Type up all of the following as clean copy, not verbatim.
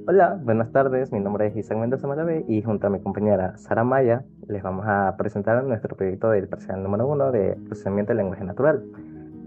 Hola, buenas tardes. Mi nombre es Isaac Mendoza Malavé y junto a mi compañera Sara Maya les vamos a presentar nuestro proyecto del parcial número uno de procesamiento de lenguaje natural.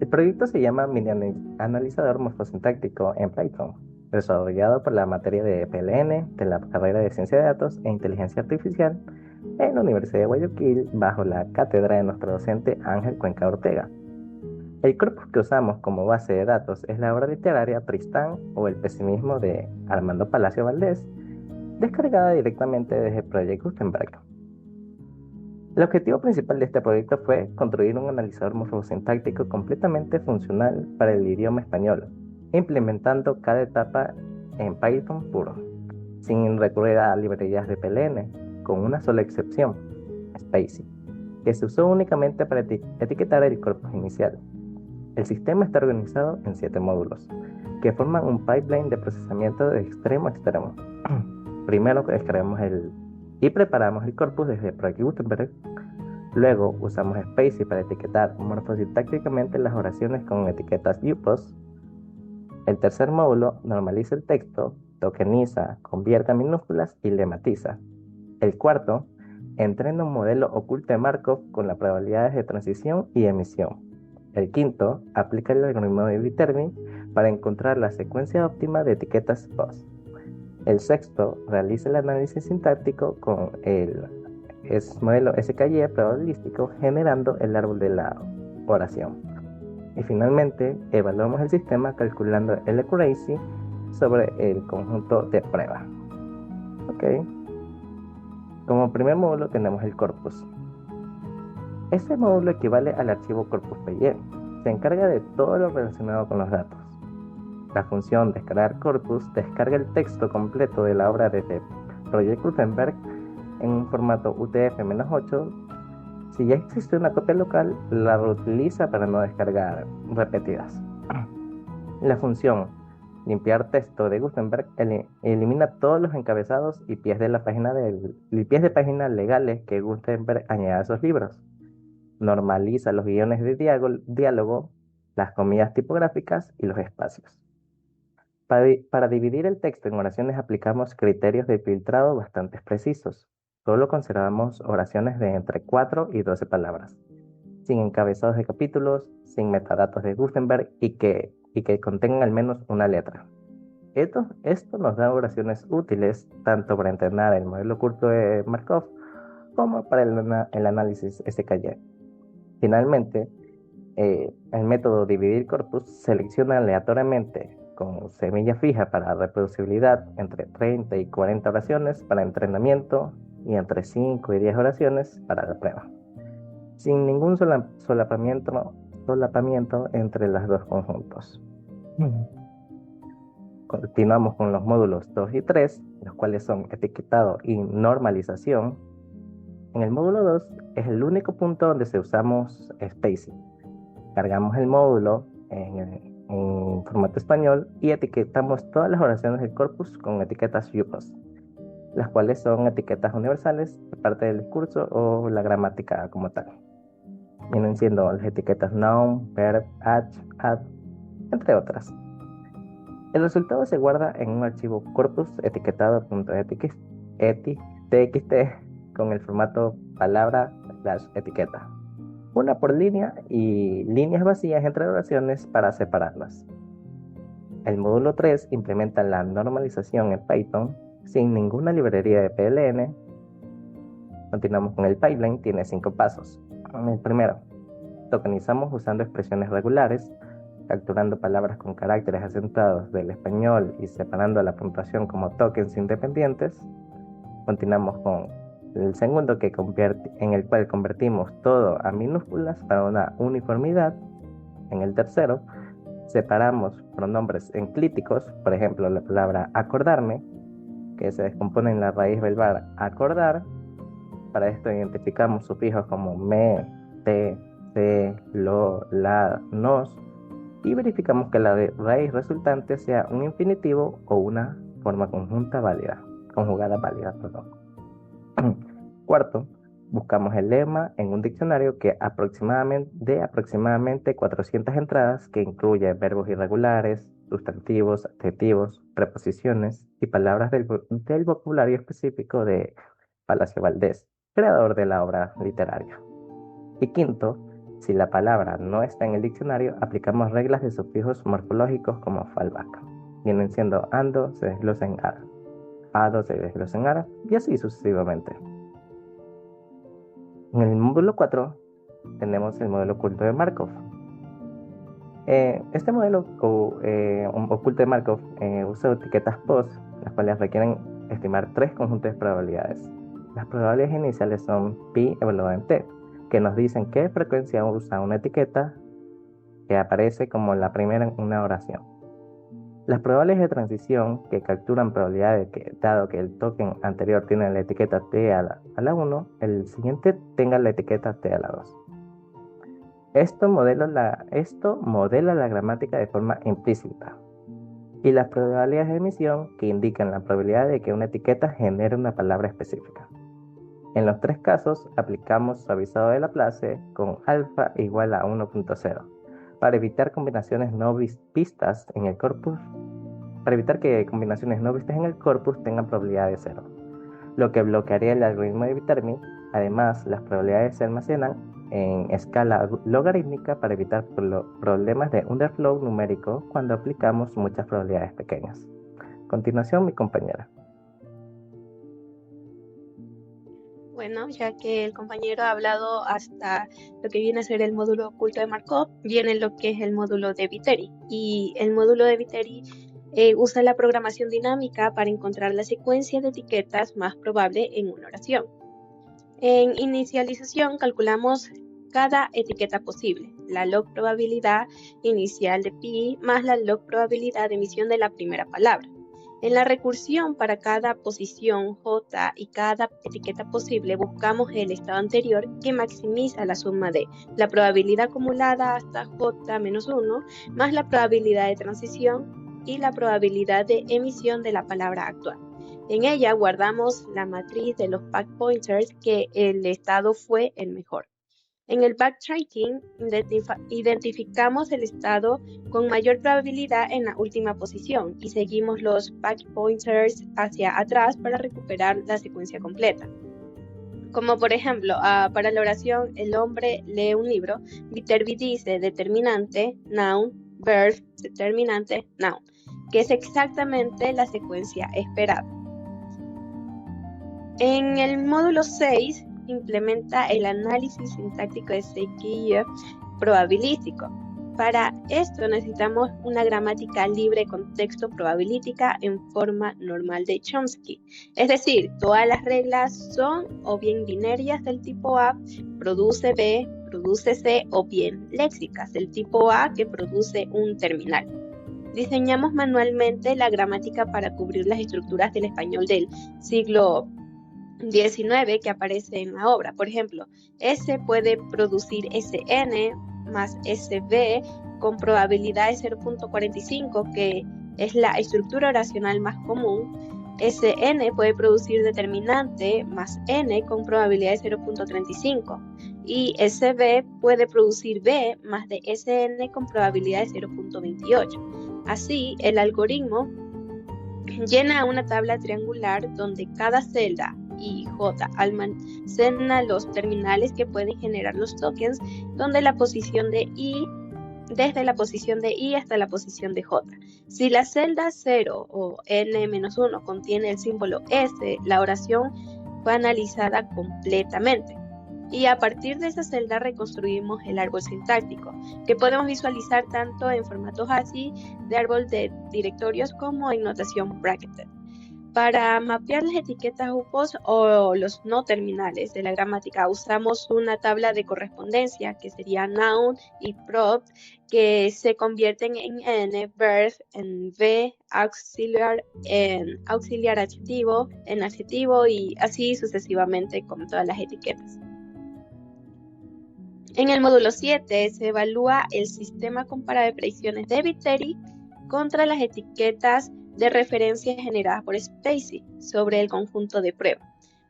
El proyecto se llama Analizador Morfosintáctico en Python, desarrollado por la materia de PLN de la carrera de Ciencia de Datos e Inteligencia Artificial en la Universidad de Guayaquil bajo la cátedra de nuestro docente Ángel Cuenca Ortega. El corpus que usamos como base de datos es la obra literaria Tristán o El pesimismo de Armando Palacio Valdés, descargada directamente desde el proyecto Gutenberg. El objetivo principal de este proyecto fue construir un analizador morfosintáctico completamente funcional para el idioma español, implementando cada etapa en Python puro, sin recurrir a librerías de PLN, con una sola excepción, Spacy, que se usó únicamente para etiquetar el corpus inicial. El sistema está organizado en 7 módulos, que forman un pipeline de procesamiento de extremo a extremo. Primero descargamos y preparamos el corpus desde Project Gutenberg. Luego usamos Spacy para etiquetar morfosintácticamente las oraciones con etiquetas UPOS. El tercer módulo normaliza el texto, tokeniza, convierte a minúsculas y lematiza. El cuarto entrena un modelo oculto de Markov con las probabilidades de transición y emisión. El quinto aplica el algoritmo de Viterbi para encontrar la secuencia óptima de etiquetas POS. El sexto realiza el análisis sintáctico con el modelo SKY probabilístico generando el árbol de la oración. Y finalmente evaluamos el sistema calculando el accuracy sobre el conjunto de prueba. Ok. Como primer módulo tenemos el corpus. Este módulo equivale al archivo corpus.py. Se encarga de todo lo relacionado con los datos. La función descargar corpus descarga el texto completo de la obra desde Project Gutenberg en un formato UTF-8. Si ya existe una copia local, la reutiliza para no descargar repetidas. La función limpiar texto de Gutenberg elimina todos los encabezados y pies de página legales que Gutenberg añade a esos libros. Normaliza los guiones de diálogo, las comillas tipográficas y los espacios. Para dividir el texto en oraciones aplicamos criterios de filtrado bastante precisos. Solo conservamos oraciones de entre 4 y 12 palabras, sin encabezados de capítulos, sin metadatos de Gutenberg y que contengan al menos una letra. Esto nos da oraciones útiles tanto para entrenar el modelo oculto de Markov como para el análisis SKY. Finalmente, el método dividir corpus selecciona aleatoriamente con semilla fija para reproducibilidad entre 30 y 40 oraciones para entrenamiento y entre 5 y 10 oraciones para la prueba, sin ningún solapamiento entre los dos conjuntos. Continuamos con los módulos 2 y 3, los cuales son etiquetado y normalización. En el módulo 2 es el único punto donde usamos Spacy. Cargamos el módulo en formato español y etiquetamos todas las oraciones del corpus con etiquetas UPOS, las cuales son etiquetas universales de parte del discurso o la gramática como tal. Vienen siendo las etiquetas noun, verb, add, entre otras. El resultado se guarda en un archivo corpus etiquetado.txt con el formato palabra/etiqueta. Una por línea y líneas vacías entre oraciones para separarlas. El módulo 3 implementa la normalización en Python sin ninguna librería de PLN. Continuamos con el pipeline, tiene 5 pasos. El primero, tokenizamos usando expresiones regulares, capturando palabras con caracteres acentuados del español y separando la puntuación como tokens independientes. Continuamos con el segundo, en el cual convertimos todo a minúsculas para una uniformidad. En el tercero, separamos pronombres enclíticos, por ejemplo, la palabra acordarme, que se descompone en la raíz verbal acordar. Para esto identificamos sufijos como me, te, se, lo, la, nos, y verificamos que la raíz resultante sea un infinitivo o una forma conjugada válida. Cuarto, buscamos el lema en un diccionario de aproximadamente 400 entradas que incluye verbos irregulares, sustantivos, adjetivos, preposiciones y palabras del vocabulario específico de Palacio Valdés, creador de la obra literaria. Y quinto, si la palabra no está en el diccionario, aplicamos reglas de sufijos morfológicos como fallback. Vienen siendo ando, se desglosa en ara, ado se desglosa en ara, y así sucesivamente. En el módulo 4 tenemos el modelo oculto de Markov. Este modelo oculto de Markov usa etiquetas post, las cuales requieren estimar tres conjuntos de probabilidades. Las probabilidades iniciales son pi evaluado en t, que nos dicen qué frecuencia usa una etiqueta que aparece como la primera en una oración. Las probabilidades de transición, que capturan probabilidades que, dado que el token anterior tiene la etiqueta t a la 1, el siguiente tenga la etiqueta t a la 2. Esto modela la gramática de forma implícita. Y las probabilidades de emisión, que indican la probabilidad de que una etiqueta genere una palabra específica. En los tres casos, aplicamos suavizado de Laplace con alfa igual a 1.0 para evitar combinaciones no vistas en el corpus, para evitar que combinaciones no vistas en el corpus tengan probabilidad de 0, lo que bloquearía el algoritmo de Viterbi. Además, las probabilidades se almacenan en escala logarítmica para evitar problemas de underflow numérico cuando aplicamos muchas probabilidades pequeñas. A continuación, mi compañera. Bueno, ya que el compañero ha hablado hasta lo que viene a ser el módulo oculto de Markov, viene lo que es el módulo de Viterbi. Y el módulo de Viterbi usa la programación dinámica para encontrar la secuencia de etiquetas más probable en una oración. En inicialización calculamos cada etiqueta posible, la log probabilidad inicial de pi más la log probabilidad de emisión de la primera palabra. En la recursión, para cada posición J y cada etiqueta posible, buscamos el estado anterior que maximiza la suma de la probabilidad acumulada hasta J menos 1 más la probabilidad de transición y la probabilidad de emisión de la palabra actual. En ella guardamos la matriz de los backpointers que el estado fue el mejor. En el backtracking identificamos el estado con mayor probabilidad en la última posición y seguimos los backpointers hacia atrás para recuperar la secuencia completa. Como por ejemplo, para la oración el hombre lee un libro, Viterbi dice determinante, noun, verb, determinante, noun, que es exactamente la secuencia esperada. En el módulo 6 implementa el análisis sintáctico de sequía probabilístico. Para esto necesitamos una gramática libre contexto probabilística en forma normal de Chomsky. Es decir, todas las reglas son o bien binarias del tipo A, produce B, produce C, o bien léxicas del tipo A que produce un terminal. Diseñamos manualmente la gramática para cubrir las estructuras del español del siglo 19 que aparece en la obra. Por ejemplo, S puede producir SN más SB con probabilidad de 0.45, que es la estructura oracional más común. SN puede producir determinante más N con probabilidad de 0.35 y SB puede producir B más de SN con probabilidad de 0.28. Así, el algoritmo llena una tabla triangular donde cada celda y J almacena los terminales que pueden generar los tokens desde la posición de I hasta la posición de J. Si la celda 0 o N-1 contiene el símbolo S, la oración fue analizada completamente. Y a partir de esa celda reconstruimos el árbol sintáctico, que podemos visualizar tanto en formatos ASCII de árbol de directorios como en notación bracketed. Para mapear las etiquetas UPOS o los no terminales de la gramática usamos una tabla de correspondencia que sería noun y prop, que se convierten en N, verb, en V, auxiliar, en auxiliar adjetivo, en adjetivo y así sucesivamente con todas las etiquetas. En el módulo 7 se evalúa el sistema comparado de predicciones de Viterbi contra las etiquetas de referencia generadas por Spacy sobre el conjunto de prueba.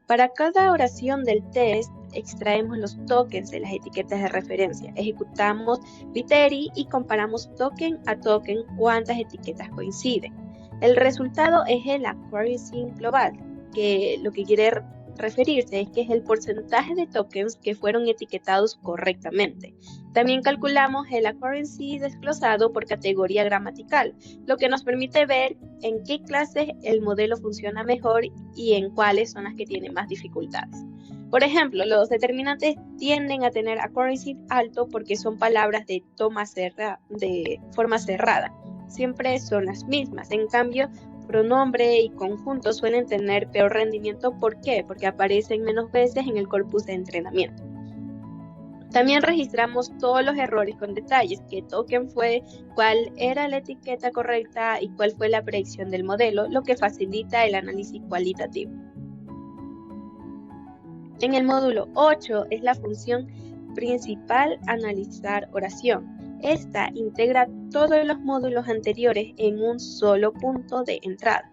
Para cada oración del test, extraemos los tokens de las etiquetas de referencia, ejecutamos Viteri y comparamos token a token cuántas etiquetas coinciden. El resultado es el accuracy global, que lo que quiere referirse es que es el porcentaje de tokens que fueron etiquetados correctamente. También calculamos el accuracy desglosado por categoría gramatical, lo que nos permite ver en qué clases el modelo funciona mejor y en cuáles son las que tienen más dificultades. Por ejemplo, los determinantes tienden a tener accuracy alto porque son palabras de forma cerrada. Siempre son las mismas. En cambio, pronombre y conjunto suelen tener peor rendimiento. ¿Por qué? Porque aparecen menos veces en el corpus de entrenamiento. También registramos todos los errores con detalles, qué token fue, cuál era la etiqueta correcta y cuál fue la predicción del modelo, lo que facilita el análisis cualitativo. En el módulo 8 es la función principal analizar oración. Esta integra todos los módulos anteriores en un solo punto de entrada.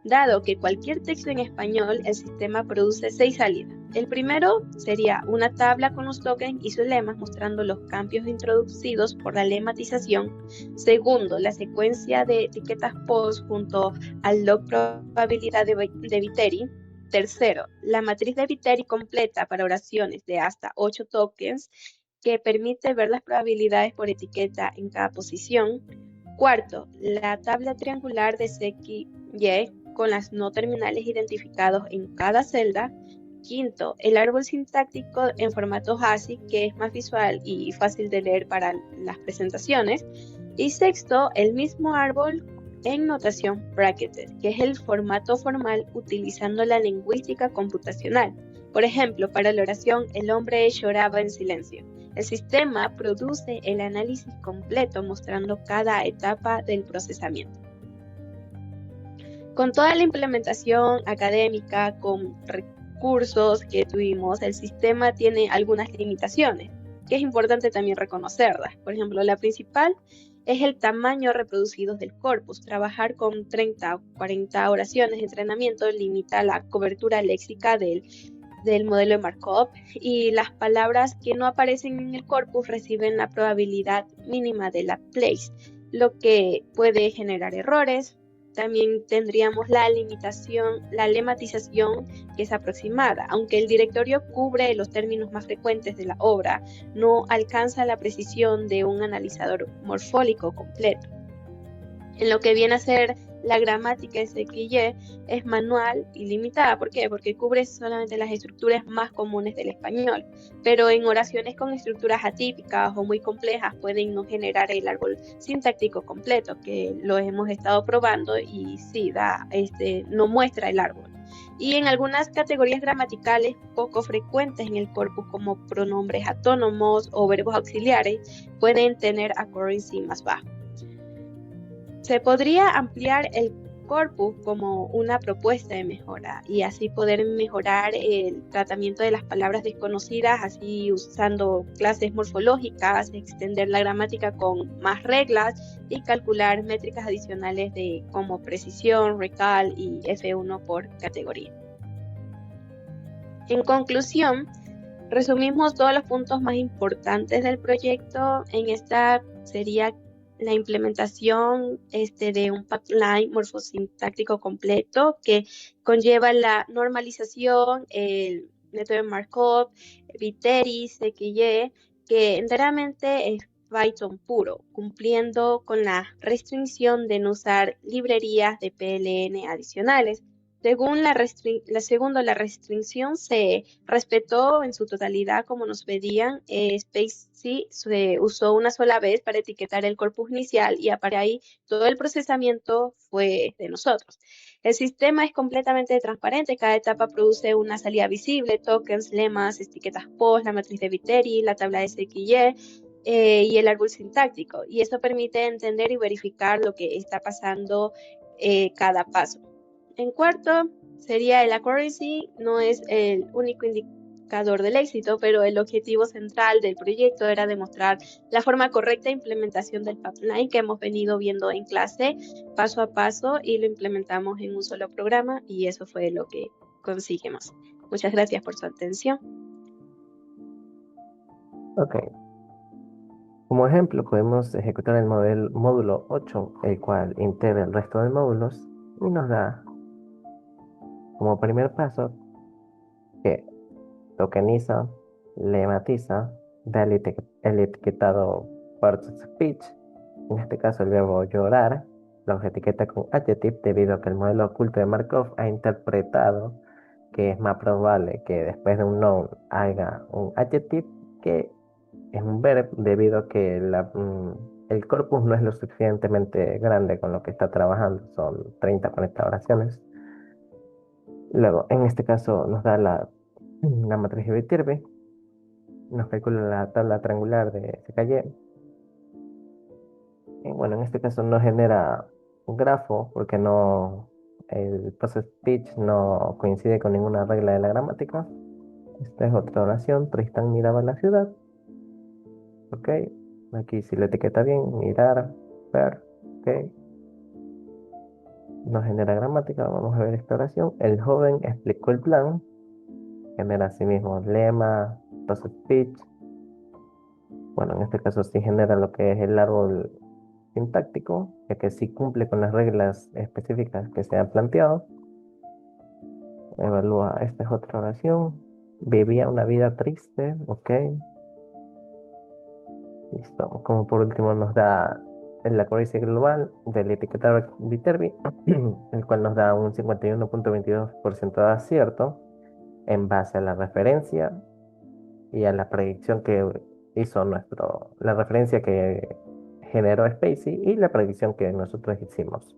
Dado que cualquier texto en español, el sistema produce 6 salidas. El primero sería una tabla con los tokens y sus lemas mostrando los cambios introducidos por la lematización. Segundo, la secuencia de etiquetas post junto al log probabilidad de Viteri. Tercero, la matriz de Viteri completa para oraciones de hasta 8 tokens que permite ver las probabilidades por etiqueta en cada posición. Cuarto, la tabla triangular de CXY con las no terminales identificados en cada celda. Quinto, el árbol sintáctico en formato ASCII, que es más visual y fácil de leer para las presentaciones. Y sexto, el mismo árbol en notación bracketed, que es el formato formal utilizando la lingüística computacional. Por ejemplo, para la oración "el hombre lloraba en silencio". El sistema produce el análisis completo mostrando cada etapa del procesamiento. Con toda la implementación académica, con recursos que tuvimos, el sistema tiene algunas limitaciones, que es importante también reconocerlas. Por ejemplo, la principal es el tamaño reproducido del corpus. Trabajar con 30 o 40 oraciones de entrenamiento limita la cobertura léxica del modelo de Markov, y las palabras que no aparecen en el corpus reciben la probabilidad mínima de la place, lo que puede generar errores. También tendríamos la lematización, que es aproximada. Aunque el directorio cubre los términos más frecuentes de la obra, no alcanza la precisión de un analizador morfólico completo. En lo que viene a ser la gramática SQY es manual y limitada. ¿Por qué? Porque cubre solamente las estructuras más comunes del español, pero en oraciones con estructuras atípicas o muy complejas pueden no generar el árbol sintáctico completo, que lo hemos estado probando y sí, no muestra el árbol. Y en algunas categorías gramaticales poco frecuentes en el corpus, como pronombres autónomos o verbos auxiliares, pueden tener accuracy más bajo. Se podría ampliar el corpus como una propuesta de mejora y así poder mejorar el tratamiento de las palabras desconocidas, así usando clases morfológicas, extender la gramática con más reglas y calcular métricas adicionales como precisión, recall y F1 por categoría. En conclusión, resumimos todos los puntos más importantes del proyecto. En esta sería la implementación de un pipeline morfosintáctico completo que conlleva la normalización, el método de Markov, Viteri, CQY, que enteramente es Python puro, cumpliendo con la restricción de no usar librerías de PLN adicionales. Según la restricción se respetó en su totalidad como nos pedían. SpaceC se usó una sola vez para etiquetar el corpus inicial y a partir de ahí todo el procesamiento fue de nosotros. El sistema es completamente transparente, cada etapa produce una salida visible, tokens, lemas, etiquetas post, la matriz de Viteri, la tabla de SQY, y el árbol sintáctico, y eso permite entender y verificar lo que está pasando cada paso. En cuarto, sería el accuracy. No es el único indicador del éxito, pero el objetivo central del proyecto era demostrar la forma correcta de implementación del pipeline que hemos venido viendo en clase paso a paso y lo implementamos en un solo programa y eso fue lo que conseguimos. Muchas gracias por su atención. Ok, como ejemplo podemos ejecutar el módulo 8, el cual integra el resto de módulos y nos da como primer paso que tokeniza, lematiza, da el etiquetado parts of speech, en este caso el verbo llorar, los etiqueta con adjective debido a que el modelo oculto de Markov ha interpretado que es más probable que después de un noun haya un adjective que es un verb debido a que el corpus no es lo suficientemente grande con lo que está trabajando, son 30 40 oraciones. Luego, en este caso nos da la matriz de Viterbi, nos calcula la tabla triangular de CKY. Y bueno, en este caso no genera un grafo porque el post-speech no coincide con ninguna regla de la gramática. Esta es otra oración. Tristán miraba la ciudad. Ok. Aquí si lo etiqueta bien, mirar, ver. Ok. No genera gramática. Vamos a ver esta oración. El joven explicó el plan. Genera asimismo lema, post-speech. Bueno, en este caso sí genera lo que es el árbol sintáctico, ya que sí cumple con las reglas específicas que se han planteado. Evalúa, esta es otra oración. Vivía una vida triste, ok. Listo. Como por último nos da la codicia global del etiquetado Viterbi, el cual nos da un 51.22% de acierto en base a la referencia y a la predicción que hizo la referencia que generó Spacey y la predicción que nosotros hicimos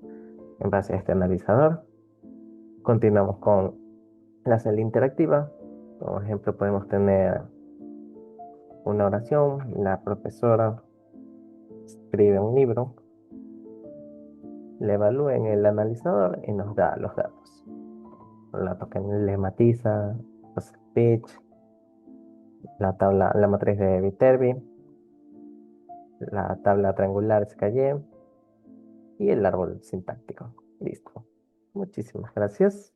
en base a este analizador. Continuamos con la celda interactiva. Por ejemplo, podemos tener una oración, la profesora escribe un libro, le evalúa en el analizador y nos da los datos. La token lematiza, speech, la matriz de Viterbi, la tabla triangular Scaillé y el árbol sintáctico. Listo. Muchísimas gracias.